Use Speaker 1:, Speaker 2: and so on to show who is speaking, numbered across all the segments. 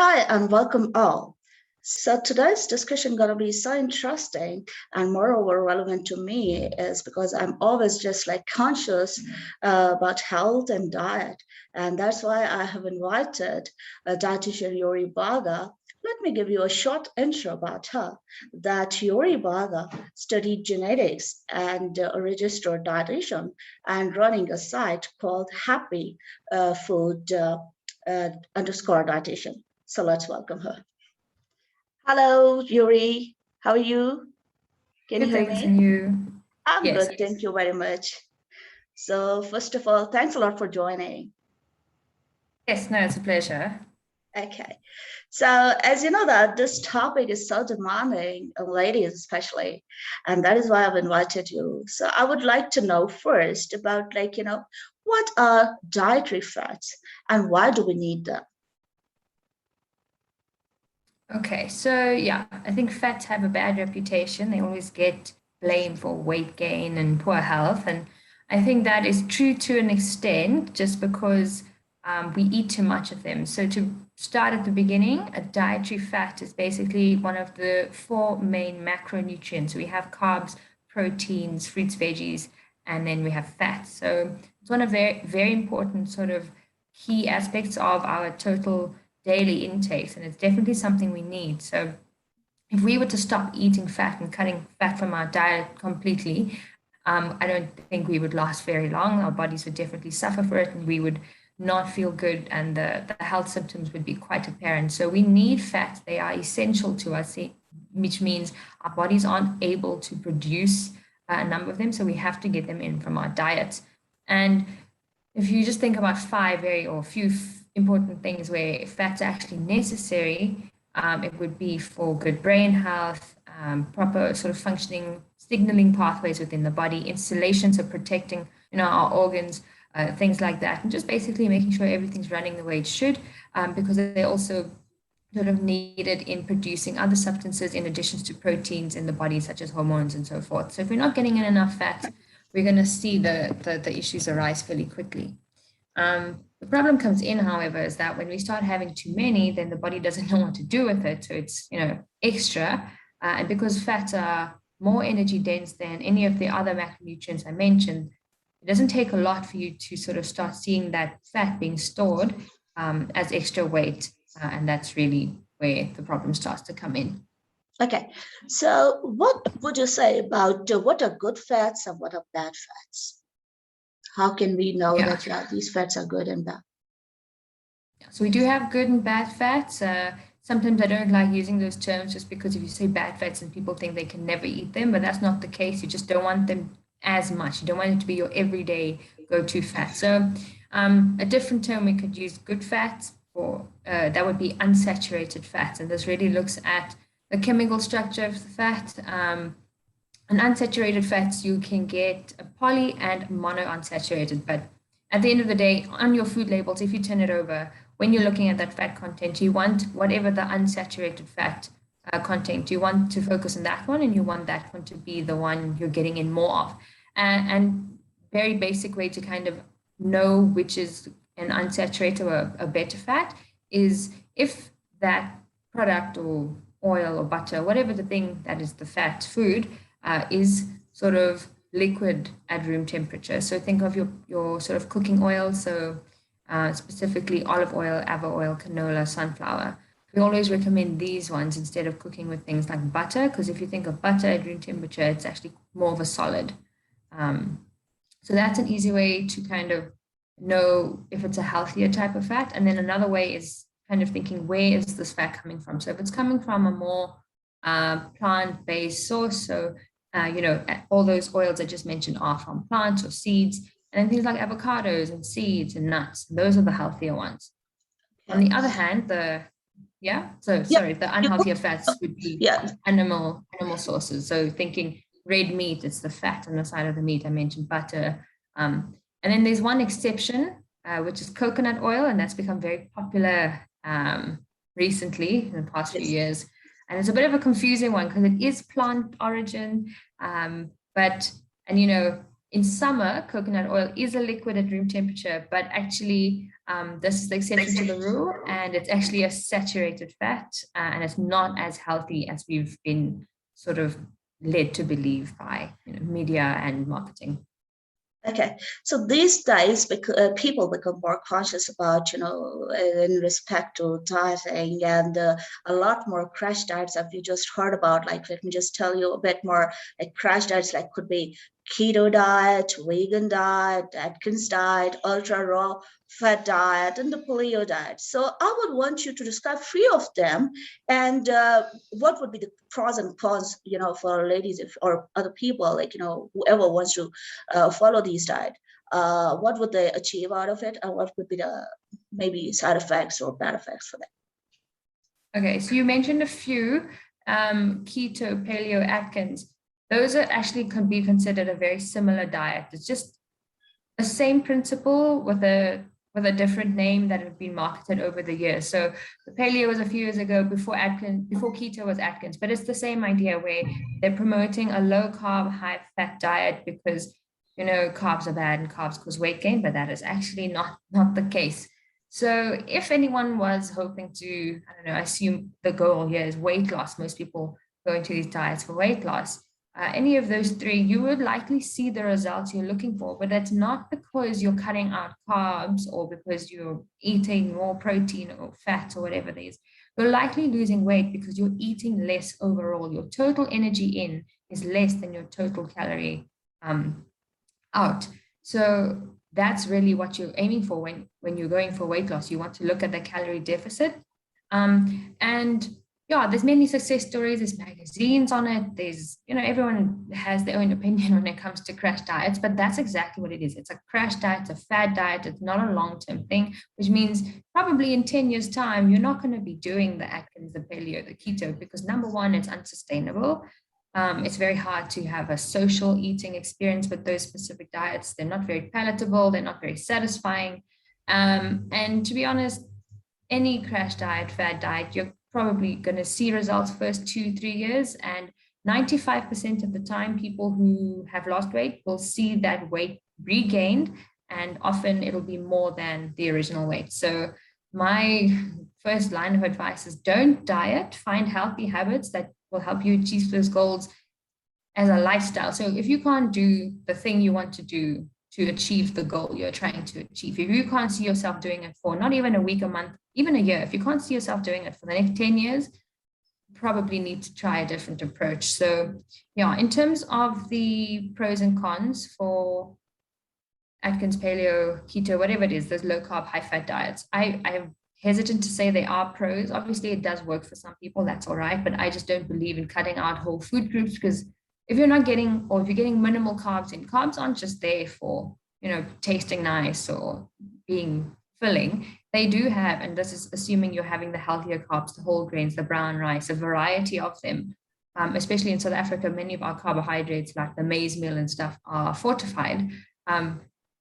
Speaker 1: Hi and welcome all. So today's discussion going to be so interesting and moreover relevant to me is because I'm always just like conscious about health and diet. And that's why I have invited Dietitian Yuri Bhaga. Let me give you a short intro about her. That Yuri Bhaga studied genetics and a registered dietitian and running a site called Happy Food underscore dietitian. So let's welcome her. Hello, Yuri. How are you? Can you
Speaker 2: Good,
Speaker 1: hear
Speaker 2: thanks,
Speaker 1: me?
Speaker 2: and you?
Speaker 1: I'm
Speaker 2: Yes.
Speaker 1: good. Thank you very much. So first of all, thanks a lot for joining.
Speaker 2: Yes, no, it's a pleasure.
Speaker 1: Okay. So as you know that this topic is so demanding, ladies especially, and that is why I've invited you. So I would like to know first about what are dietary fats and why do we need them?
Speaker 2: Okay, so yeah, I think fats have a bad reputation. They always get blamed for weight gain and poor health. And I think that is true to an extent, just because we eat too much of them. So to start at the beginning, a dietary fat is basically one of the four main macronutrients. We have carbs, proteins, fruits, veggies, and then we have fats. So it's one of the very important sort of key aspects of our total daily intakes, and it's definitely something we need. So if we were to stop eating fat and cutting fat from our diet completely, I don't think we would last very long. Our bodies would definitely suffer for it, and we would not feel good, and the health symptoms would be quite apparent. So we need fats. They are essential to us, which means our bodies aren't able to produce a number of them, so we have to get them in from our diet. And if you just think about few important things where fats are actually necessary, it would be for good brain health, proper sort of functioning signaling pathways within the body, insulation, so protecting our organs, things like that, and just basically making sure everything's running the way it should, because they're also sort of needed in producing other substances in addition to proteins in the body, such as hormones and so forth. So if we're not getting in enough fats, we're going to see the issues arise fairly quickly. The problem comes in, however, is that when we start having too many, then the body doesn't know what to do with it. So it's, extra. And because fats are more energy dense than any of the other macronutrients I mentioned, it doesn't take a lot for you to sort of start seeing that fat being stored as extra weight. And that's really where the problem starts to come in.
Speaker 1: Okay, so what would you say about what are good fats and what are bad fats? How can we know that these fats are good and bad?
Speaker 2: So we do have good and bad fats. Sometimes I don't like using those terms just because if you say bad fats and people think they can never eat them, but that's not the case. You just don't want them as much. You don't want it to be your everyday go-to fat. So a different term we could use good fats for, that would be unsaturated fats. And this really looks at the chemical structure of the fat. And unsaturated fats, you can get a poly and monounsaturated. But at the end of the day, on your food labels, if you turn it over, when you're looking at that fat content, you want whatever the unsaturated fat content, you want to focus on that one, and you want that one to be the one you're getting in more of. And very basic way to kind of know which is an unsaturated or a better fat is if that product or oil or butter, whatever the thing that is the fat food, is sort of liquid at room temperature. So think of your sort of cooking oil. So specifically olive oil, avo oil, canola, sunflower. We always recommend these ones instead of cooking with things like butter, because if you think of butter at room temperature, it's actually more of a solid. So that's an easy way to kind of know if it's a healthier type of fat. And then another way is kind of thinking, where is this fat coming from? So if it's coming from a more plant-based source, so all those oils I just mentioned are from plants or seeds, and then things like avocados and seeds and nuts. Those are the healthier ones. On the other hand, the unhealthier fats would be animal sources. So thinking red meat, it's the fat on the side of the meat. I mentioned butter. And then there's one exception, which is coconut oil, and that's become very popular recently in the past few years. And it's a bit of a confusing one because it is plant origin, but in summer, coconut oil is a liquid at room temperature, but actually this is the exception to the rule, and it's actually a saturated fat, and it's not as healthy as we've been sort of led to believe by media and marketing.
Speaker 1: Okay, so these days, people become more conscious about, in respect to dieting, and a lot more crash diets that you just heard about. Like, let me just tell you a bit more. Like crash diets, like could be keto diet, vegan diet, Atkins diet, ultra raw fat diet, and the paleo diet. So I would want you to describe three of them, and what would be the pros and cons, for ladies or other people, like whoever wants to follow these diet. What would they achieve out of it, and what would be the maybe side effects or bad effects for them?
Speaker 2: Okay, so you mentioned a few, keto, paleo, Atkins. Those are actually can be considered a very similar diet. It's just the same principle with a different name that have been marketed over the years. So the paleo was a few years ago, before keto was Atkins, but it's the same idea where they're promoting a low carb, high fat diet because carbs are bad and carbs cause weight gain, but that is actually not the case. So if anyone was hoping to, I don't know, I assume the goal here is weight loss. Most people go into these diets for weight loss. Any of those three, you would likely see the results you're looking for, but that's not because you're cutting out carbs or because you're eating more protein or fat or whatever it is. You're likely losing weight because you're eating less overall. Your total energy in is less than your total calorie out. So that's really what you're aiming for when you're going for weight loss. You want to look at the calorie deficit. And yeah, there's many success stories, there's magazines on it, there's, everyone has their own opinion when it comes to crash diets, but that's exactly what it is. It's a crash diet, it's a fad diet, it's not a long-term thing, which means probably in 10 years' time, you're not going to be doing the Atkins, the paleo, the keto, because number one, it's unsustainable. It's very hard to have a social eating experience with those specific diets. They're not very palatable, they're not very satisfying. And to be honest, any crash diet, fad diet, you're probably going to see results first 2-3 years, and 95% of the time people who have lost weight will see that weight regained, and often it'll be more than the original weight. So my first line of advice is don't diet, find healthy habits that will help you achieve those goals as a lifestyle. So if you can't do the thing you want to do to achieve the goal you're trying to achieve, if you can't see yourself doing it for not even a week, a month, even a year, if you can't see yourself doing it for the next 10 years, you probably need to try a different approach. So yeah, in terms of the pros and cons for Atkins, paleo, keto, whatever it is, those low carb, high fat diets, I'm hesitant to say they are pros. Obviously it does work for some people, that's all right, but I just don't believe in cutting out whole food groups, because if you're not getting, or if you're getting minimal carbs in, carbs aren't just there for, tasting nice or being filling. They do have, and this is assuming you're having the healthier carbs, the whole grains, the brown rice, a variety of them. Especially in South Africa, many of our carbohydrates, like the maize meal and stuff, are fortified.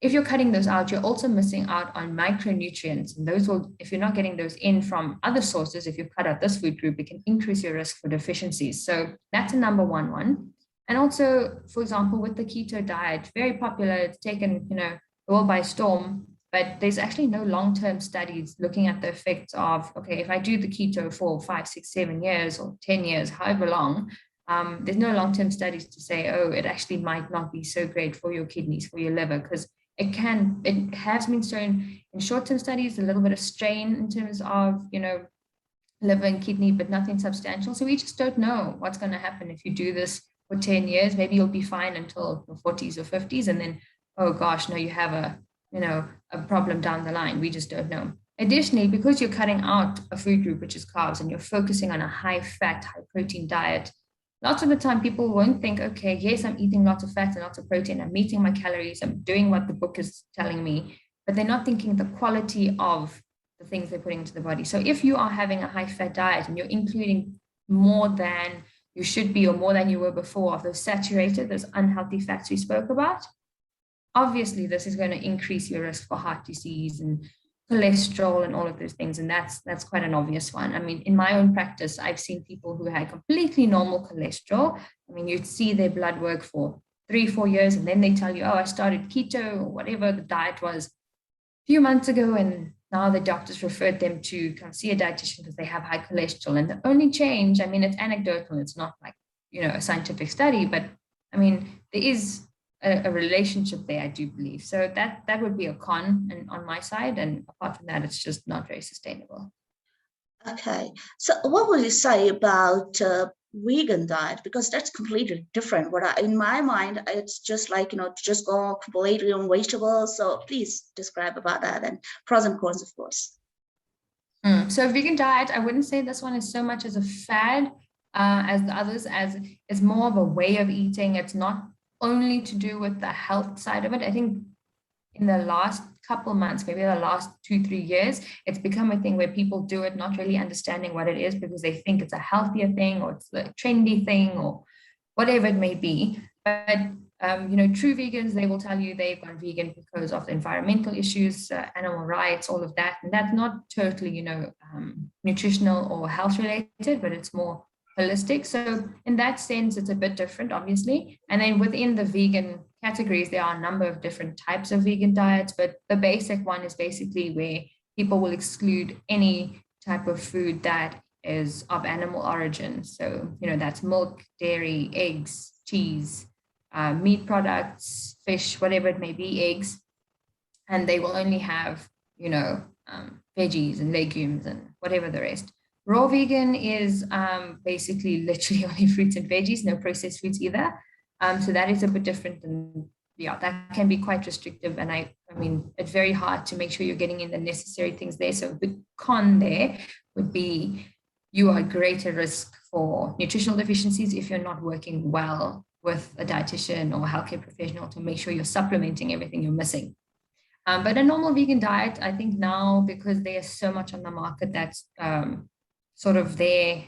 Speaker 2: If you're cutting those out, you're also missing out on micronutrients. And those will, if you're not getting those in from other sources, if you cut out this food group, it can increase your risk for deficiencies. So that's a number one. And also, for example, with the keto diet, very popular, it's taken, the world by storm, but there's actually no long-term studies looking at the effects of, okay, if I do the keto for 5, 6, 7 years or 10 years, however long, there's no long-term studies to say, oh, it actually might not be so great for your kidneys, for your liver, because it has been shown in short-term studies, a little bit of strain in terms of, liver and kidney, but nothing substantial. So we just don't know what's going to happen if you do this for 10 years. Maybe you'll be fine until your 40s or 50s. And then, oh gosh, no, you have a problem down the line. We just don't know. Additionally, because you're cutting out a food group, which is carbs, and you're focusing on a high fat, high protein diet, lots of the time people won't think, okay, yes, I'm eating lots of fat and lots of protein. I'm meeting my calories. I'm doing what the book is telling me, but they're not thinking the quality of the things they're putting into the body. So if you are having a high fat diet and you're including more than you should be, or more than you were before, of those saturated, those unhealthy fats we spoke about, obviously this is going to increase your risk for heart disease and cholesterol and all of those things. And that's quite an obvious one. I mean, in my own practice, I've seen people who had completely normal cholesterol. I mean, you'd see their blood work for 3-4 years, and then they tell you, oh, I started keto or whatever the diet was a few months ago, and now the doctors referred them to come see a dietitian because they have high cholesterol. And the only change, I mean, it's anecdotal, it's not like, a scientific study, but I mean, there is a relationship there, I do believe. So that would be a con and on my side. And apart from that, it's just not very sustainable.
Speaker 1: Okay. So what would you say about vegan diet? Because that's completely different. In my mind, it's just like, just go completely on vegetables. So please describe about that and pros and cons, of course.
Speaker 2: So vegan diet, I wouldn't say this one is so much as a fad as the others, as it's more of a way of eating. It's not only to do with the health side of it. I think in the last couple months, maybe the last 2-3 years, it's become a thing where people do it not really understanding what it is because they think it's a healthier thing or it's a trendy thing or whatever it may be. But true vegans, they will tell you they've gone vegan because of the environmental issues, animal rights, all of that. And that's not totally, nutritional or health related, but it's more holistic. So in that sense, it's a bit different, obviously. And then within the vegan categories, there are a number of different types of vegan diets, but the basic one is basically where people will exclude any type of food that is of animal origin. So, that's milk, dairy, eggs, cheese, meat products, fish, whatever it may be, eggs. And they will only have, veggies and legumes and whatever the rest. Raw vegan is basically literally only fruits and veggies, no processed foods either. So that is a bit different, and yeah, that can be quite restrictive. And I mean, it's very hard to make sure you're getting in the necessary things there. So the con there would be you are at greater risk for nutritional deficiencies if you're not working well with a dietitian or a healthcare professional to make sure you're supplementing everything you're missing. But a normal vegan diet, I think now, because there's so much on the market that's sort of there,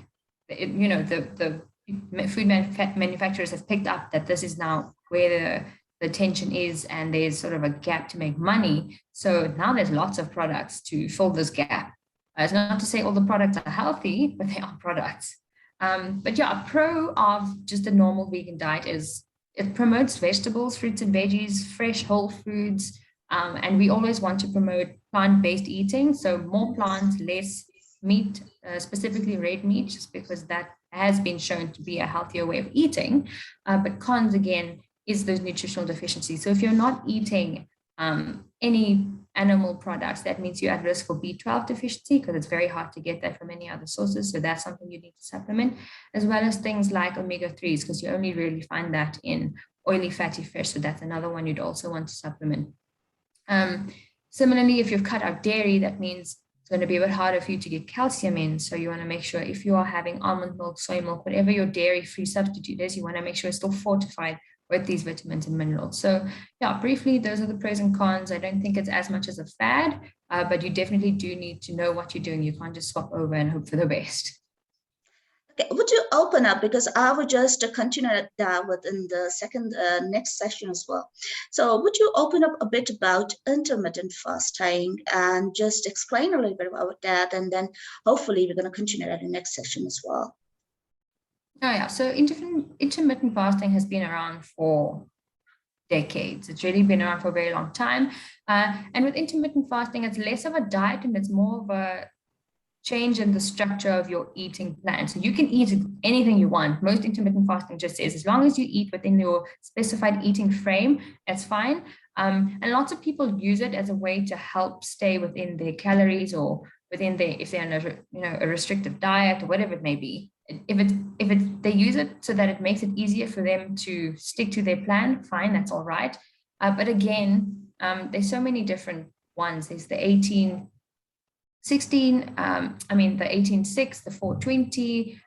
Speaker 2: the food manufacturers have picked up that this is now where the tension is, and there's sort of a gap to make money. So now there's lots of products to fill this gap. It's not to say all the products are healthy, but they are products. But yeah, a pro of just a normal vegan diet is it promotes vegetables, fruits and veggies, fresh whole foods. And we always want to promote plant-based eating. So more plants, less meat, specifically red meat, just because that has been shown to be a healthier way of eating. But cons, again, is those nutritional deficiencies. So if you're not eating any animal products, that means you're at risk for B12 deficiency, because it's very hard to get that from any other sources. So that's something you need to supplement, as well as things like omega-3s, because you only really find that in oily fatty fish. So that's another one you'd also want to supplement. Similarly, if you've cut out dairy, that means it's going to be a bit harder for you to get calcium in. So you want to make sure if you are having almond milk, soy milk, whatever your dairy-free substitute is, you want to make sure it's still fortified with these vitamins and minerals. So yeah, briefly, those are the pros and cons. I don't think it's as much as a fad, but you definitely do need to know what you're doing. You can't just swap over and hope for the best.
Speaker 1: Okay, would you open up, because I will just continue that within the second next session as well. So would you open up a bit about intermittent fasting and just explain a little bit about that, and then hopefully we're going to continue that in the next session as well.
Speaker 2: Oh yeah, so intermittent fasting has been around for decades. It's really been around for a very long time. And with intermittent fasting, it's less of a diet and it's more of a change in the structure of your eating plan. So you can eat anything you want. Most intermittent fasting just says, as long as you eat within your specified eating frame, that's fine. And lots of people use it as a way to help stay within their calories, or within their, if they're on a restrictive diet or whatever it may be. They use it so that it makes it easier for them to stick to their plan, fine, that's all right. But again, there's so many different ones. There's the 18-16, the 18-6, the 4-20.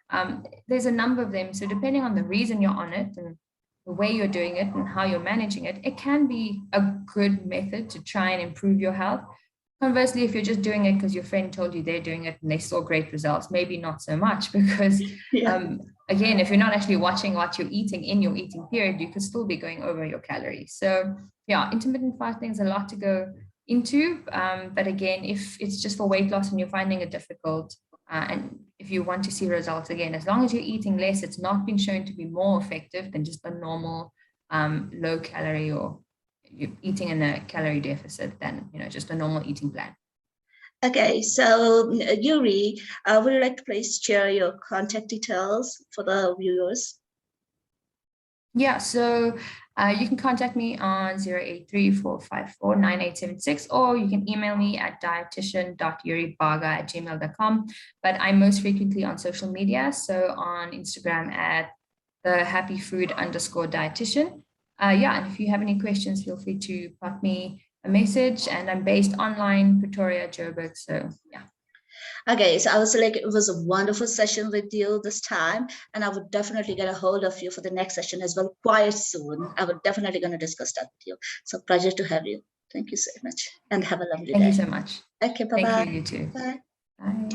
Speaker 2: There's a number of them. So depending on the reason you're on it and the way you're doing it and how you're managing it, it can be a good method to try and improve your health. Conversely, if you're just doing it because your friend told you they're doing it and they saw great results, maybe not so much, because again, if you're not actually watching what you're eating in your eating period, you could still be going over your calories. So yeah, intermittent fasting is a lot to go into. But again, if it's just for weight loss and you're finding it difficult, and if you want to see results, again, as long as you're eating less, it's not been shown to be more effective than just a normal low calorie or you're eating in a calorie deficit than, just a normal eating plan.
Speaker 1: Okay, so Yuri, would you like to please share your contact details for the viewers?
Speaker 2: Yeah, so you can contact me on 083-454-9876, or you can email me at dietitian.yuribhaga@gmail.com. But I'm most frequently on social media, so on Instagram at the happyfood_dietitian. And if you have any questions, feel free to pop me a message. And I'm based online, Pretoria, Joburg. So yeah.
Speaker 1: Okay, so I was like, it was a wonderful session with you this time, and I would definitely get a hold of you for the next session as well quite soon. I would definitely going to discuss that with you. So pleasure to have you. Thank you so much, and have a lovely day.
Speaker 2: Thank you so much.
Speaker 1: Okay, bye-bye.
Speaker 2: Thank you, you too.
Speaker 1: Bye.
Speaker 2: Bye.